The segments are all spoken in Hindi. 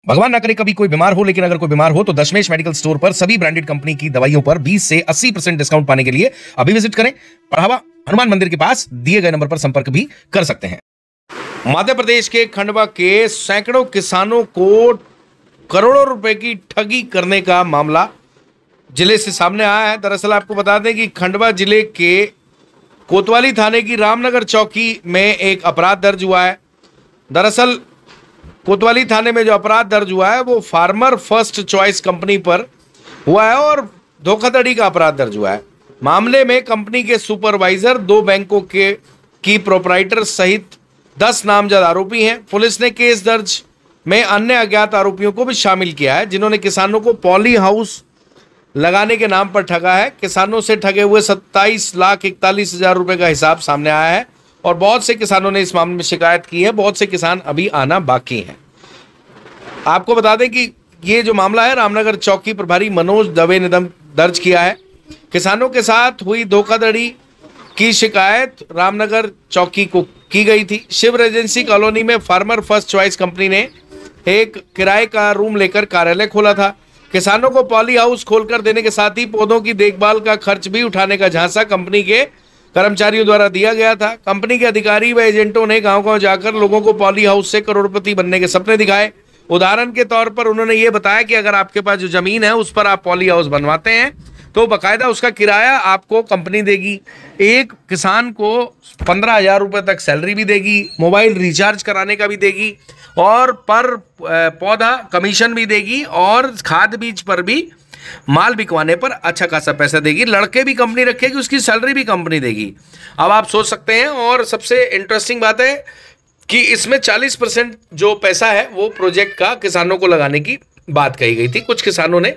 भगवान ना करे कभी कोई बीमार हो, लेकिन अगर कोई बीमार हो तो दशमेश मेडिकल स्टोर पर सभी ब्रांडेड कंपनी की दवाइयों पर 20 से 80% डिस्काउंट पाने के लिए अभी विजिट करें। बढ़ावा हनुमान मंदिर के पास दिए गए नंबर पर संपर्क भी कर सकते हैं। मध्य प्रदेश के खंडवा के सैकड़ों किसानों को करोड़ों रुपए की ठगी करने का मामला जिले से सामने आया है। दरअसल आपको बता दें कि खंडवा जिले के कोतवाली थाने की रामनगर चौकी में एक अपराध दर्ज हुआ है। दरअसल कोतवाली थाने में जो अपराध दर्ज हुआ है वो फार्मर फर्स्ट चॉइस कंपनी पर हुआ है और धोखाधड़ी का अपराध दर्ज हुआ है। मामले में कंपनी के सुपरवाइजर, 2 बैंकों की प्रोपराइटर सहित 10 नामजद आरोपी हैं। पुलिस ने केस दर्ज में अन्य अज्ञात आरोपियों को भी शामिल किया है, जिन्होंने किसानों को पॉली हाउस लगाने के नाम पर ठगा है। किसानों से ठगे हुए 27,41,000 रुपए का हिसाब सामने आया है और बहुत से किसानों ने इस मामले में शिकायत की है। बहुत से किसान अभी आना बाकी हैं। आपको बता दें कि ये जो मामला है रामनगर चौकी प्रभारी मनोज दवे ने दर्ज किया है। किसानों के साथ हुई धोखाधड़ी की शिकायत रामनगर चौकी को की गई थी। शिव रेजेंसी कॉलोनी में फार्मर फर्स्ट चॉइस कंपनी ने एक किराए का रूम लेकर कार्यालय खोला था। किसानों को पॉली हाउस खोलकर देने के साथ ही पौधों की देखभाल का खर्च भी उठाने का झांसा कंपनी के कर्मचारियों द्वारा दिया गया था। कंपनी के अधिकारी व एजेंटों ने गांव-गांव जाकर लोगों को पॉली हाउस से करोड़पति बनने के सपने दिखाए। उदाहरण के तौर पर उन्होंने ये बताया कि अगर आपके पास जो जमीन है उस पर आप पॉली हाउस बनवाते हैं तो बाकायदा उसका किराया आपको कंपनी देगी। एक किसान को 15,000 रुपए तक सैलरी भी देगी, मोबाइल रिचार्ज कराने का भी देगी और पर पौधा कमीशन भी देगी और खाद बीज पर भी माल बिकवाने पर अच्छा खासा पैसा देगी। लड़के भी कंपनी रखेगी, उसकी सैलरी भी कंपनी देगी। अब आप सोच सकते हैं। और सबसे इंटरेस्टिंग बात है कि इसमें 40% जो पैसा है वो प्रोजेक्ट का किसानों को लगाने की बात कही गई थी। कुछ किसानों ने,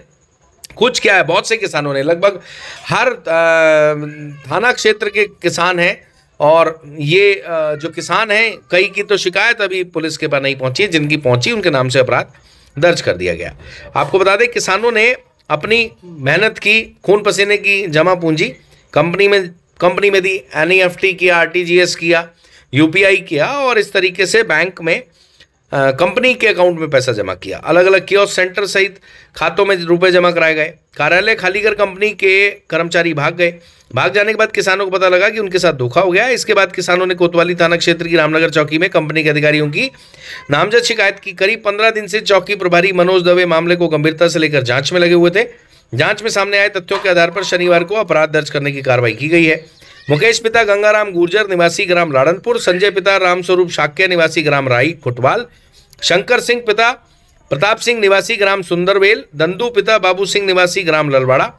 कुछ क्या है, बहुत से किसानों ने, लगभग हर थाना क्षेत्र के किसान हैं और ये जो किसान हैं कई की तो शिकायत अभी पुलिस के पास नहीं पहुंची। जिनकी पहुंची उनके नाम से अपराध दर्ज कर दिया गया। आपको बता दें किसानों ने अपनी मेहनत की, खून पसीने की जमा पूंजी कंपनी में दी, NEFT किया, RTGS किया, UPI किया और इस तरीके से बैंक में कंपनी के अकाउंट में पैसा जमा किया। अलग अलग कियोस्क सेंटर सहित खातों में रुपए जमा कराए गए। कार्यालय खाली कर कंपनी के कर्मचारी भाग गए। भाग जाने के बाद किसानों को पता लगा कि उनके साथ धोखा हो गया। इसके बाद किसानों ने कोतवाली थाना क्षेत्र की रामनगर चौकी में कंपनी के अधिकारियों की नामजद शिकायत की। करीब 15 दिन से चौकी प्रभारी मनोज दवे मामले को गंभीरता से लेकर जांच में लगे हुए थे। जांच में सामने आए तथ्यों के आधार पर शनिवार को अपराध दर्ज करने की कार्रवाई की गई है। मुकेश पिता गंगाराम गुर्जर निवासी ग्राम लाड़नपुर, संजय पिता रामस्वरूप शाक्य निवासी ग्राम राई खुटवाल, शंकर सिंह पिता प्रताप सिंह निवासी ग्राम सुंदरवेल, दंदू पिता बाबू सिंह निवासी ग्राम ललवाड़ा,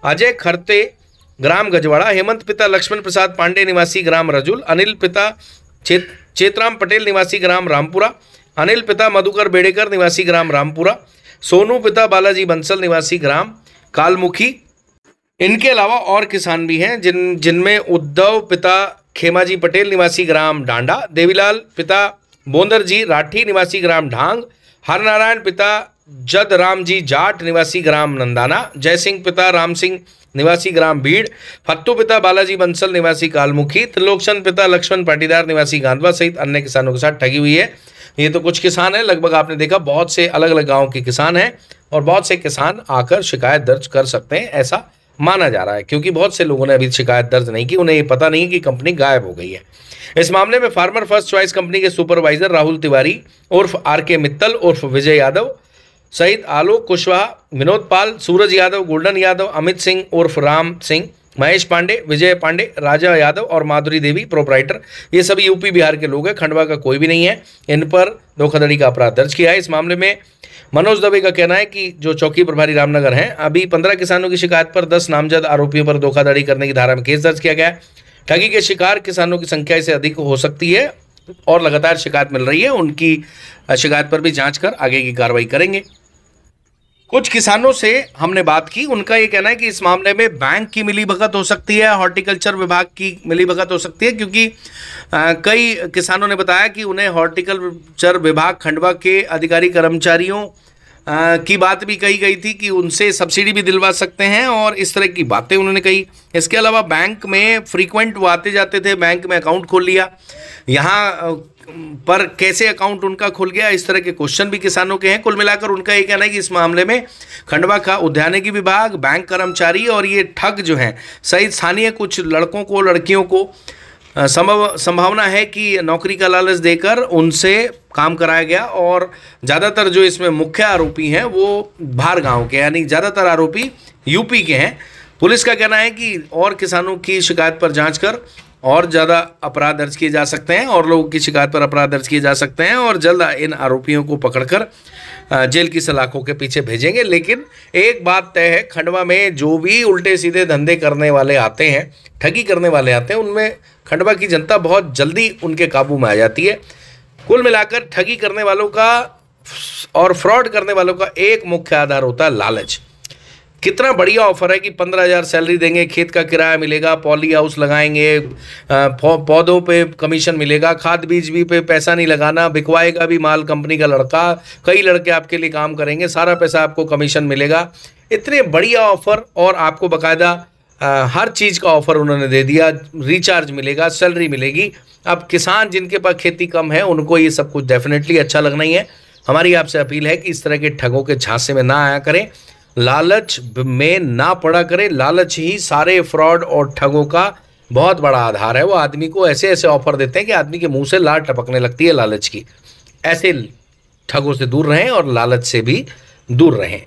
अजय खरते ग्राम गजवाड़ा, हेमंत पिता लक्ष्मण प्रसाद पांडे निवासी ग्राम रजुल, अनिल पिता चेतराम पटेल निवासी ग्राम रामपुरा, अनिल पिता मधुकर बेड़ेकर निवासी ग्राम रामपुरा, सोनू पिता बालाजी बंसल निवासी ग्राम कालमुखी। इनके अलावा और किसान भी हैं जिनमें उद्धव पिता खेमाजी पटेल निवासी ग्राम डांडा, देवीलाल पिता बोंदरजी राठी निवासी ग्राम ढांग, हरनारायण पिता जद राम जी जाट निवासी ग्राम नंदाना, जयसिंह पिता राम सिंह निवासी ग्राम भीड़, फत्तू पिता बालाजी बंसल निवासी कालमुखी, त्रिलोकचंद पिता लक्ष्मण पाटीदार निवासी गांधवा सहित अन्य किसानों के साथ ठगी हुई है। ये तो कुछ किसान हैं, लगभग आपने देखा बहुत से अलग अलग गाँव के किसान हैं और बहुत से किसान आकर शिकायत दर्ज कर सकते हैं, ऐसा माना जा रहा है, क्योंकि बहुत से लोगों ने अभी शिकायत दर्ज नहीं की। उन्हें ये पता नहीं कि कंपनी गायब हो गई है। इस मामले में फार्मर फर्स्ट चॉइस कंपनी के सुपरवाइजर राहुल तिवारी उर्फ RK मित्तल उर्फ विजय यादव सहित आलोक कुशवाहा, विनोद पाल, सूरज यादव, गोल्डन यादव, अमित सिंह उर्फ राम सिंह, महेश पांडे, विजय पांडे, राजा यादव और माधुरी देवी प्रोपराइटर, ये सभी यूपी बिहार के लोग हैं। खंडवा का कोई भी नहीं है। इन पर धोखाधड़ी का अपराध दर्ज किया है। इस मामले में मनोज दवे का कहना है कि जो चौकी प्रभारी रामनगर हैं, अभी 15 किसानों की शिकायत पर 10 नामजद आरोपियों पर धोखाधड़ी करने की धारा में केस दर्ज किया गया है। ठगी के शिकार किसानों की संख्या इससे अधिक हो सकती है और लगातार शिकायत मिल रही है। उनकी शिकायत पर भी जांच कर आगे की कार्रवाई करेंगे। कुछ किसानों से हमने बात की, उनका ये कहना है कि इस मामले में बैंक की मिलीभगत हो सकती है, हॉर्टिकल्चर विभाग की मिलीभगत हो सकती है, क्योंकि कई किसानों ने बताया कि उन्हें हॉर्टिकल्चर विभाग खंडवा के अधिकारी कर्मचारियों की बात भी कही गई थी कि उनसे सब्सिडी भी दिलवा सकते हैं और इस तरह की बातें उन्होंने कही। इसके अलावा बैंक में फ्रीक्वेंट वो आते जाते थे, बैंक में अकाउंट खोल लिया, यहाँ पर कैसे अकाउंट उनका खुल गया, इस तरह के क्वेश्चन भी किसानों के हैं। कुल मिलाकर उनका ये कहना है कि इस मामले में खंडवा का उद्यानिकी विभाग, बैंक कर्मचारी और ये ठग जो हैं सहित स्थानीय कुछ लड़कों को, लड़कियों को संभावना है कि नौकरी का लालच देकर उनसे काम कराया गया और ज़्यादातर जो इसमें मुख्य आरोपी हैं वो बाहर गांव के, यानी ज़्यादातर आरोपी यूपी के हैं। पुलिस का कहना है कि और किसानों की शिकायत पर जांच कर और ज़्यादा अपराध दर्ज किए जा सकते हैं और लोगों की शिकायत पर अपराध दर्ज किए जा सकते हैं और जल्द इन आरोपियों को पकड़कर जेल की सलाखों के पीछे भेजेंगे। लेकिन एक बात तय है, खंडवा में जो भी उल्टे सीधे धंधे करने वाले आते हैं, ठगी करने वाले आते हैं, उनमें खंडवा की जनता बहुत जल्दी उनके काबू में आ जाती है। कुल मिलाकर ठगी करने वालों का और फ्रॉड करने वालों का एक मुख्य आधार होता है लालच। कितना बढ़िया ऑफर है कि 15,000 सैलरी देंगे, खेत का किराया मिलेगा, पॉली हाउस लगाएंगे, पौधों पे कमीशन मिलेगा, खाद बीज भी पे पैसा नहीं लगाना, बिकवाएगा भी माल कंपनी का लड़का, कई लड़के आपके लिए काम करेंगे, सारा पैसा आपको कमीशन मिलेगा। इतने बढ़िया ऑफर और आपको बाकायदा हर चीज़ का ऑफर उन्होंने दे दिया, रिचार्ज मिलेगा, सैलरी मिलेगी। अब किसान जिनके पास खेती कम है उनको ये सब कुछ डेफिनेटली अच्छा लगना ही है। हमारी आपसे अपील है कि इस तरह के ठगों के झांसे में ना आया करें, लालच में ना पड़ा करें। लालच ही सारे फ्रॉड और ठगों का बहुत बड़ा आधार है। वो आदमी को ऐसे ऐसे ऑफर देते हैं कि आदमी के मुंह से लार टपकने लगती है लालच की। ऐसे ठगों से दूर रहें और लालच से भी दूर रहें।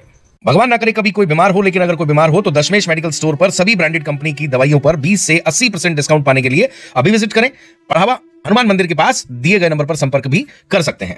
भगवान ना करे कभी कोई बीमार हो, लेकिन अगर कोई बीमार हो तो दशमेश मेडिकल स्टोर पर सभी ब्रांडेड कंपनी की दवाइयों पर 20 से 80% डिस्काउंट पाने के लिए अभी विजिट करें। पढ़ावा हनुमान मंदिर के पास दिए गए नंबर पर संपर्क भी कर सकते हैं।